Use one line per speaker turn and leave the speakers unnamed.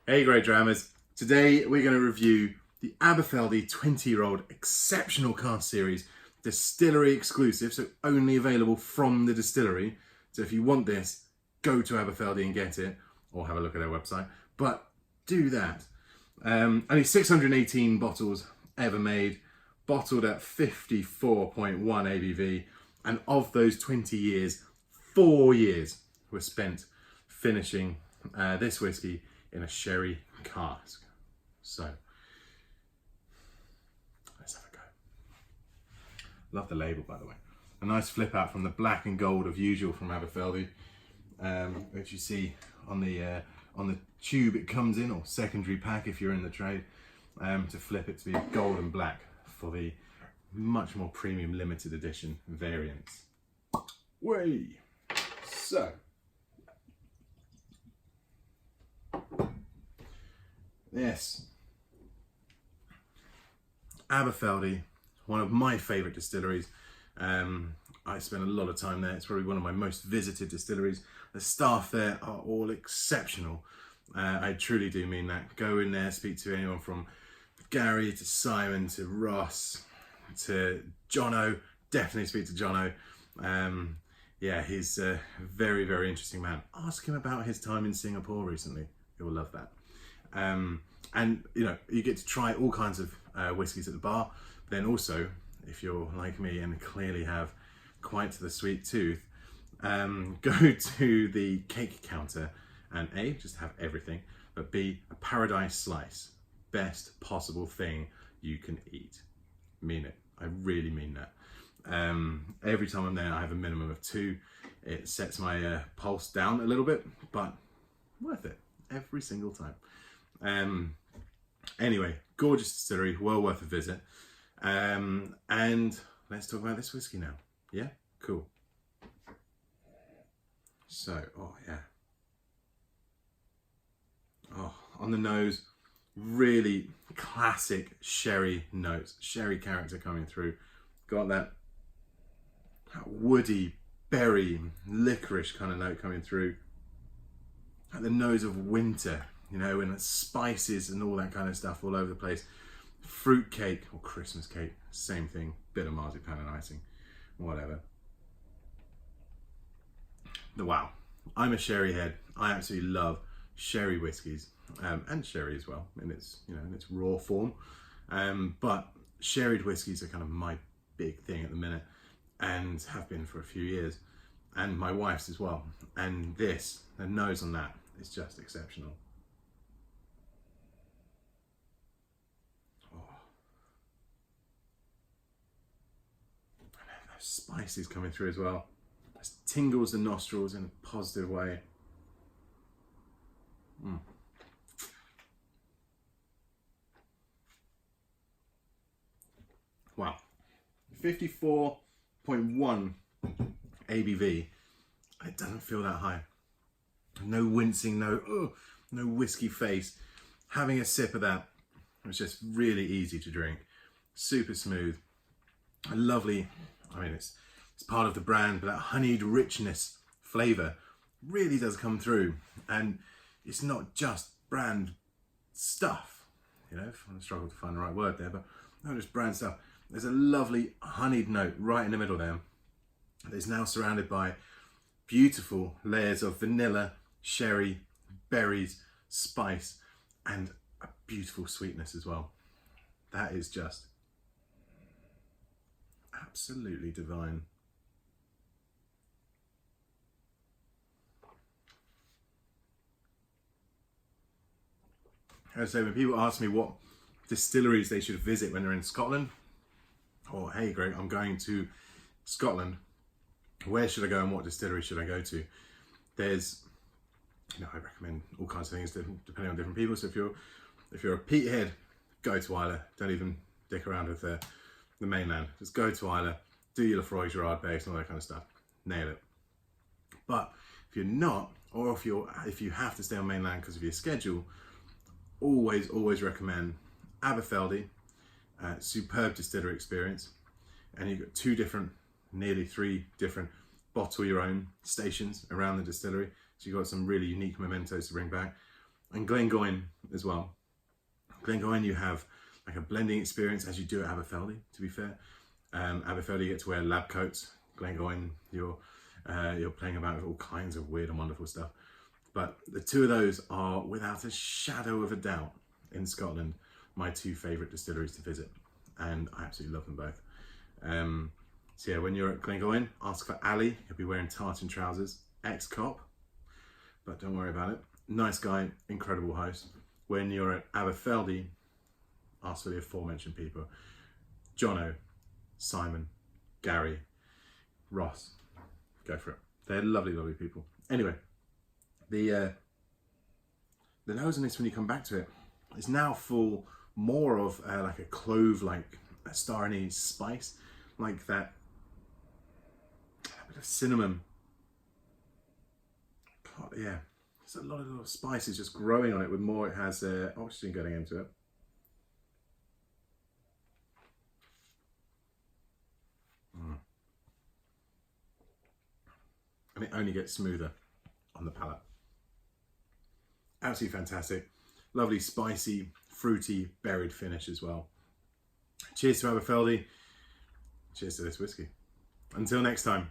Hey GreatDrams, today we're going to review the Aberfeldy 20-year-old exceptional cask series, distillery exclusive, so only available from the distillery. So if you want this, go to Aberfeldy and get it, or have a look at their website, but do that. Only 618 bottles ever made, bottled at 54.1 ABV, and of those 20 years, 4 years were spent finishing this whiskey in a sherry cask. So let's have a go. Love the label, by the way. A nice flip out from the black and gold of usual from Aberfeldy, which you see on the tube it comes in, or secondary pack if you're in the trade, to flip it to be gold and black for the much more premium limited edition variants. Way. So yes, Aberfeldy, one of my favourite distilleries. I spend a lot of time there. It's probably one of my most visited distilleries. The staff there are all exceptional. I truly do mean that. Go in there, speak to anyone from Gary to Simon to Ross to Jono. Definitely speak to Jono. Yeah, he's a very, very interesting man. Ask him about his time in Singapore recently. He'll love that. And you know, you get to try all kinds of whiskies at the bar. But then also, if you're like me and clearly have quite the sweet tooth, go to the cake counter and A, just have everything, but B, a paradise slice. Best possible thing you can eat. Mean it. I really mean that. Every time I'm there, I have a minimum of 2. It sets my pulse down a little bit, but worth it every single time. Anyway, gorgeous distillery, well worth a visit. And let's talk about this whiskey now. Yeah, cool. So, oh yeah. Oh, on the nose, really classic sherry notes, sherry character coming through. Got that woody, berry, licorice kind of note coming through. At the nose of winter, you know, and spices and all that kind of stuff all over the place. Fruit cake or Christmas cake, same thing. Bit of marzipan and icing, whatever. Wow, I'm a sherry head. I absolutely love sherry whiskies, and sherry as well in its, you know, in its raw form. But sherried whiskies are kind of my big thing at the minute, and have been for a few years, and my wife's as well. And this, the nose on that is just exceptional. Oh. And then those spices coming through as well. It tingles the nostrils in a positive way. Wow, 54.1 ABV. It doesn't feel that high. No wincing, no whiskey face. Having a sip of that was just really easy to drink. Super smooth. A lovely, I mean, it's part of the brand, but that honeyed richness flavour really does come through. And it's not just brand stuff, you know, I struggle to find the right word there, but not just brand stuff. There's a lovely honeyed note right in the middle there. It's now surrounded by beautiful layers of vanilla, sherry, berries, spice, and a beautiful sweetness as well. That is just absolutely divine. As I say, when people ask me what distilleries they should visit when they're in Scotland, or hey Greg, I'm going to Scotland, where should I go and what distillery should I go to? There's, you know, I recommend all kinds of things depending on different people. So if you're a peat head, go to Islay. Don't even dick around with the mainland. Just go to Islay, do your Lefroy Gerard base and all that kind of stuff. Nail it. But if you're not, or if you have to stay on mainland because of your schedule, always recommend Aberfeldy. Superb distillery experience, and you've got 2 different, nearly 3 different bottle your own stations around the distillery, so you've got some really unique mementos to bring back. And Glengoyne as well. Glengoyne, you have like a blending experience as you do at Aberfeldy, to be fair. Aberfeldy, you get to wear lab coats. Glengoyne, you're playing about with all kinds of weird and wonderful stuff. But the two of those are, without a shadow of a doubt, in Scotland, my two favourite distilleries to visit. And I absolutely love them both. So yeah, when you're at Glengoyne, ask for Ali. He'll be wearing tartan trousers, ex-cop, but don't worry about it. Nice guy, incredible host. When you're at Aberfeldy, ask for the aforementioned people. Jono, Simon, Gary, Ross. Go for it. They're lovely, lovely people. Anyway, the nose on this, when you come back to it, is now full more of like a clove, like a star anise spice, like that, a bit of cinnamon. God, yeah, there's a lot of little spices just growing on it. With more, it has oxygen getting into it. And it only gets smoother on the palate. Absolutely fantastic. Lovely, spicy, fruity, berried finish as well. Cheers to Aberfeldy. Cheers to this whiskey. Until next time.